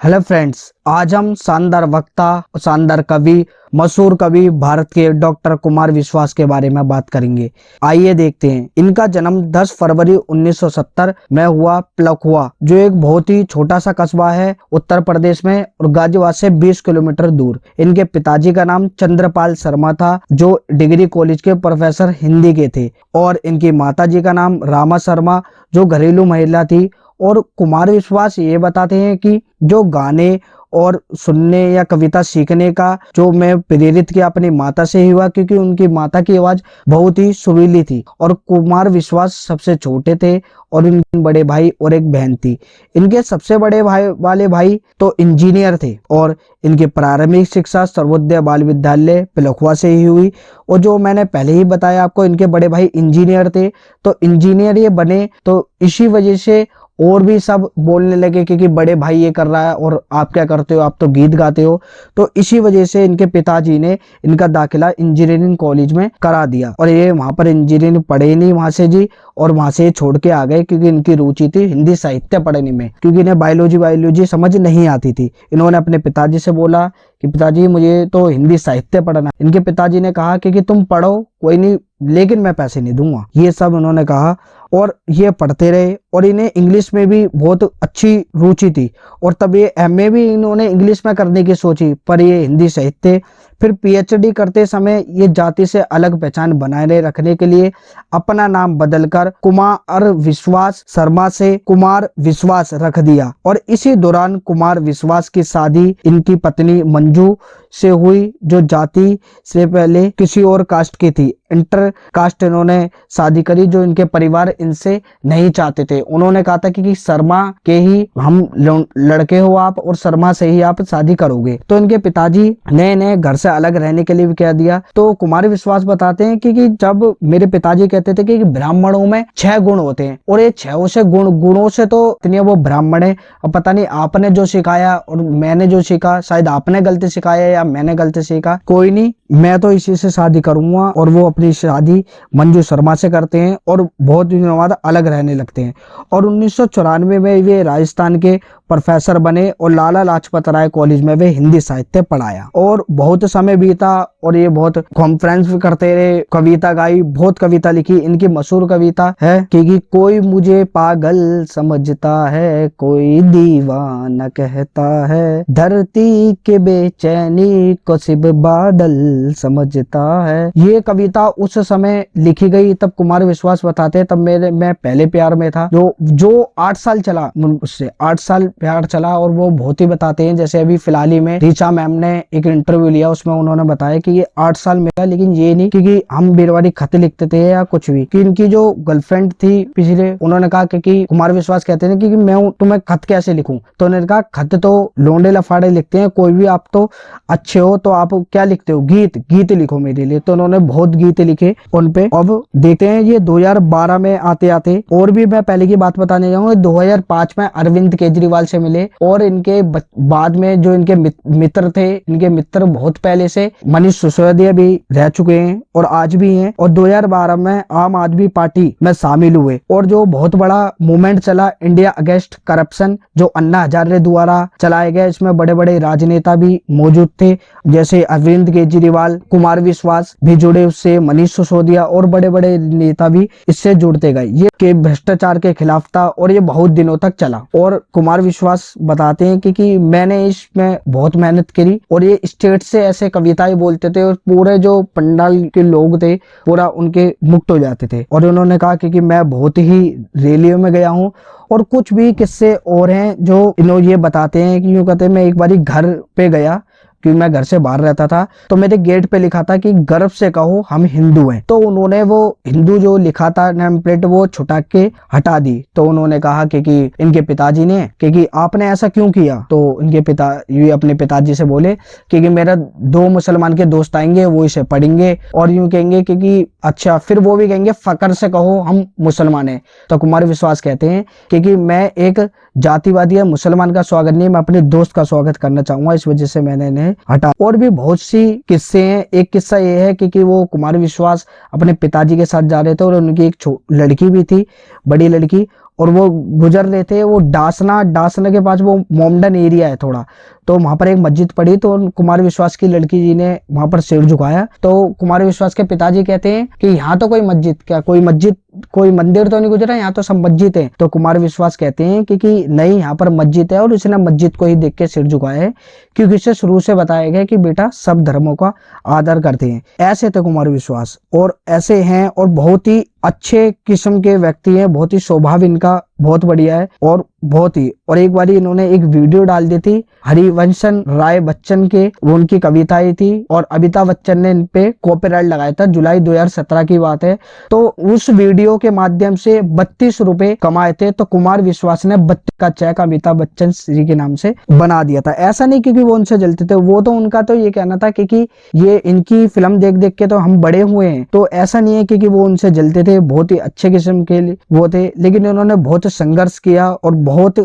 Hello friends, आज हम शानदार वक्ता, शानदार कवि, मशहूर कवि भारत के डॉक्टर कुमार विश्वास के बारे में बात करेंगे। आइए देखते हैं। इनका जन्म 10 फरवरी 1970 में हुआ पलखुआ, जो एक बहुत ही छोटा सा कस्बा है उत्तर प्रदेश में और गाजियाबाद से 20 किलोमीटर दूर। इनके पिताजी का नाम चंद्रपाल शर्मा था, जो डिग्री कॉलेज के प्रोफेसर हिंदी के थे, और इनकी माताजी का नाम रामा शर्मा, जो घरेलू महिला थी। और कुमार विश्वास ये बताते हैं कि जो गाने और सुनने या कविता सीखने का जो मैं प्रेरित किया अपनी माता से ही हुआ, क्योंकि उनकी माता की आवाज बहुत ही सुरीली थी। और कुमार विश्वास सबसे छोटे थे और इनके बड़े भाई और एक बहन थी। इनके सबसे बड़े भाई वाले भाई तो इंजीनियर थे और इनकी प्रारंभिक शिक्षा सर्वोदय बाल विद्यालय पलखुआ से ही हुई। और जो मैंने पहले ही बताया आपको, इनके बड़े भाई इंजीनियर थे, तो इंजीनियर ये बने तो इसी वजह से और भी सब बोलने लगे कि बड़े भाई ये कर रहा है और आप क्या करते हो, आप तो गीत गाते हो। तो इसी वजह से इनके पिताजी ने इनका दाखिला इंजीनियरिंग कॉलेज में करा दिया और ये वहां पर इंजीनियरिंग पढ़े नहीं वहां से जी, और वहां से छोड़ के आ गए, क्योंकि इनकी रुचि थी हिंदी साहित्य पढ़ने में, क्योंकि इन्हें बायोलॉजी समझ नहीं आती थी। इन्होंने अपने पिताजी से बोला कि पिताजी मुझे तो हिंदी साहित्य पढ़ना। इनके पिताजी ने कहा कि तुम पढ़ो, कोई नहीं, लेकिन मैं पैसे नहीं दूंगा। ये सब उन्होंने कहा और ये पढ़ते रहे। और इन्हें इंग्लिश में भी बहुत अच्छी रुचि थी और तब ये एमए भी इन्होंने इंग्लिश में करने की सोची, पर ये हिंदी साहित्य। फिर पीएचडी करते समय ये जाति से अलग पहचान बनाए रखने के लिए अपना नाम बदलकर कुमार विश्वास शर्मा से कुमार विश्वास रख दिया। और इसी दौरान कुमार विश्वास की शादी इनकी पत्नी मंजू से हुई, जो जाति से पहले किसी और कास्ट की थी। इंटर कास्ट इन्होंने शादी करी, जो इनके परिवार इनसे नहीं चाहते थे। उन्होंने कहा था कि शर्मा के ही हम लड़के हो आप और शर्मा से ही आप शादी करोगे। तो इनके पिताजी ने घर से अलग रहने के लिए भी कह दिया। तो कुमार विश्वास बताते हैं कि जब मेरे पिताजी कहते थे कि ब्राह्मणों में 6 गुण होते हैं और ये 6 से गुणों से तो इतने वो ब्राह्मण है। अब पता नहीं आपने जो सिखाया और मैंने जो सीखा, शायद आपने गलती सिखाया या मैंने गलती सीखा, कोई नहीं, मैं तो इसी से शादी करूंगा। और वो अपनी शादी मंजू शर्मा से करते हैं और बहुत दिनों बाद अलग रहने लगते हैं। और 1994 में वे राजस्थान के प्रोफेसर बने और लाला लाजपत राय कॉलेज में वे हिंदी साहित्य पढ़ाया। और बहुत समय बीता और ये बहुत कॉन्फ्रेंस भी करते रहे, कविता गाई, बहुत कविता लिखी। इनकी मशहूर कविता है कि कोई मुझे पागल समझता है, कोई दीवाना कहता है, धरती के बेचैनी को सिर्फ बादल समझता है। ये कविता उस समय लिखी गई, तब कुमार विश्वास बताते तब मैं पहले प्यार में था, जो 8 साल चला, उससे 8 साल प्यार चला। और वो बहुत ही बताते हैं, जैसे अभी फिलहाल ही में रीचा मैम ने एक इंटरव्यू लिया, उसमें उन्होंने बताया कि ये 8 साल मेरा, लेकिन ये नहीं क्योंकि हम बेरवारी खत लिखते थे या कुछ भी, कि इनकी जो गर्लफ्रेंड थी पिछले, उन्होंने कहा कि कुमार विश्वास कहते थे कि मैं तुम्हें खत कैसे लिखूं। तो उन्होंने कहा खत तो लोंडे लफाड़े लिखते हैं, कोई भी, आप तो अच्छे हो तो आप क्या लिखते हो, गीत लिखो मेरे लिए। तो उन्होंने बहुत गीत लिखे उन पे। अब देखते हैं ये 2012 में आते आते, और भी मैं पहले की बात बताने जाऊंगा, 2005 में अरविंद केजरीवाल से मिले। और इनके बाद में जो इनके मित्र थे, इनके मित्र बहुत पहले से मनीष सिसोदिया भी रह चुके हैं और आज भी हैं। और 2012 में आम आदमी पार्टी में शामिल हुए और जो बहुत बड़ा मूवमेंट चला इंडिया अगेंस्ट करप्शन, जो अन्ना हजारे द्वारा चलाया गया, इसमें बड़े बड़े राजनेता भी मौजूद थे, जैसे अरविंद केजरीवाल, कुमार विश्वास भी जुड़े उससे, मनीष सिसोदिया और बड़े बड़े नेता भी इससे जुड़ते गए। ये के भ्रष्टाचार के खिलाफ था और ये बहुत दिनों तक चला। और कुमार विश्वास बताते हैं कि मैंने इसमें बहुत मेहनत करी और ये स्टेट से ऐसे कविताएं बोलते थे और पूरे जो पंडाल के लोग थे पूरा उनके मुक्त हो जाते थे। और उन्होंने कहा कि मैं बहुत ही रैलियों में गया हूँ। और कुछ भी किस्से और हैं जो इन्होंने ये बताते हैं कि यूं कहते हैं, मैं एक बारी घर पे गया, क्योंकि मैं घर से बाहर रहता था, तो मेरे गेट पे लिखा था कि गर्व से कहो हम हिंदू हैं। तो उन्होंने वो हिंदू जो लिखा था नेम प्लेट, वो छुटा के हटा दी। तो उन्होंने कहा कि इनके पिताजी ने कि आपने ऐसा क्यों किया। तो इनके ये अपने पिताजी से बोले कि मेरा 2 मुसलमान के दोस्त आएंगे, वो इसे पढ़ेंगे और यूं कहेंगे कि अच्छा, फिर वो भी कहेंगे फकर से कहो हम मुसलमान हैं। तो कुमार विश्वास कहते हैं कि मैं एक जातिवादी या मुसलमान का स्वागत नहीं, मैं अपने दोस्त का स्वागत करना चाहूंगा, इस वजह से मैंने इन्हें हटा। और भी बहुत सी किस्से हैं। एक किस्सा ये है कि वो कुमार विश्वास अपने पिताजी के साथ जा रहे थे और उनकी एक लड़की भी थी, बड़ी लड़की, और वो गुजर रहे थे, वो डासना के पास वो मोमडन एरिया है थोड़ा, तो वहां पर एक मस्जिद पड़ी, तो कुमार विश्वास की लड़की जी ने वहां पर सिर झुकाया। तो कुमार विश्वास के पिताजी कहते हैं कि यहाँ तो कोई मंदिर तो नहीं गुजरा, यहाँ तो सब मस्जिद है। तो कुमार विश्वास कहते हैं कि नहीं, यहाँ पर मस्जिद है, और उसने मस्जिद को ही देख के सिर झुकाया है, क्योंकि इसे शुरू से बताया गया कि बेटा सब धर्मों का आदर करते हैं। ऐसे थे कुमार विश्वास, और ऐसे हैं, और बहुत ही अच्छे किस्म के व्यक्ति हैं, बहुत ही स्वभाव इनका बहुत बढ़िया है, और एक बार इन्होंने एक वीडियो डाल दी थी, हरिवंशन राय बच्चन के, वो उनकी कविताएं थी, और अमिताभ बच्चन ने इन पे कॉपीराइट लगाया था। जुलाई 2017 की बात है। तो उस वीडियो के माध्यम से 32 रुपए कमाए थे। तो कुमार विश्वास ने 32 का चेक अमिताभ बच्चन जी के नाम से बना दिया था। ऐसा नहीं क्योंकि वो उनसे जलते थे, वो तो उनका तो ये कहना था क्योंकि ये इनकी फिल्म देख देख के तो हम बड़े हुए हैं, तो ऐसा नहीं है क्योंकि वो उनसे जलते थे, बहुत ही अच्छे किस्म के वो थे। लेकिन इन्होंने बहुत संघर्ष किया, और बहुत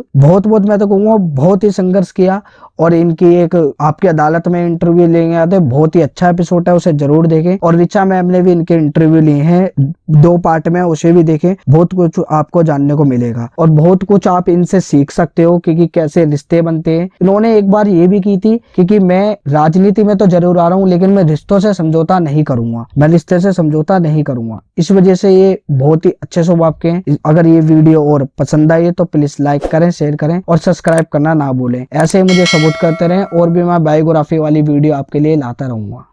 मैं तो कहूँगा बहुत ही संघर्ष किया। और इनकी एक आपकी अदालत में इंटरव्यू लेंगे आते, बहुत ही अच्छा एपिसोड है, उसे जरूर देखें। और ऋचा मैम ने भी इनके इंटरव्यू लिए हैं 2 पार्ट में, उसे भी देखें, बहुत कुछ आपको जानने को मिलेगा, और बहुत कुछ आप इनसे सीख सकते हो कि कैसे रिश्ते बनते हैं। इन्होंने एक बार ये भी की थी कि मैं राजनीति में तो जरूर आ रहा हूँ, लेकिन मैं रिश्तों से समझौता नहीं करूंगा, मैं रिश्ते से समझौता नहीं करूंगा। इस वजह से ये बहुत ही अच्छे स्वभाव के हैं। अगर ये वीडियो और पसंद आई तो प्लीज लाइक करें, शेयर करें, और सब्सक्राइब करना ना भूलें। ऐसे ही मुझे सपोर्ट करते रहें, और भी मैं बायोग्राफी वाली वीडियो आपके लिए लाता रहूंगा।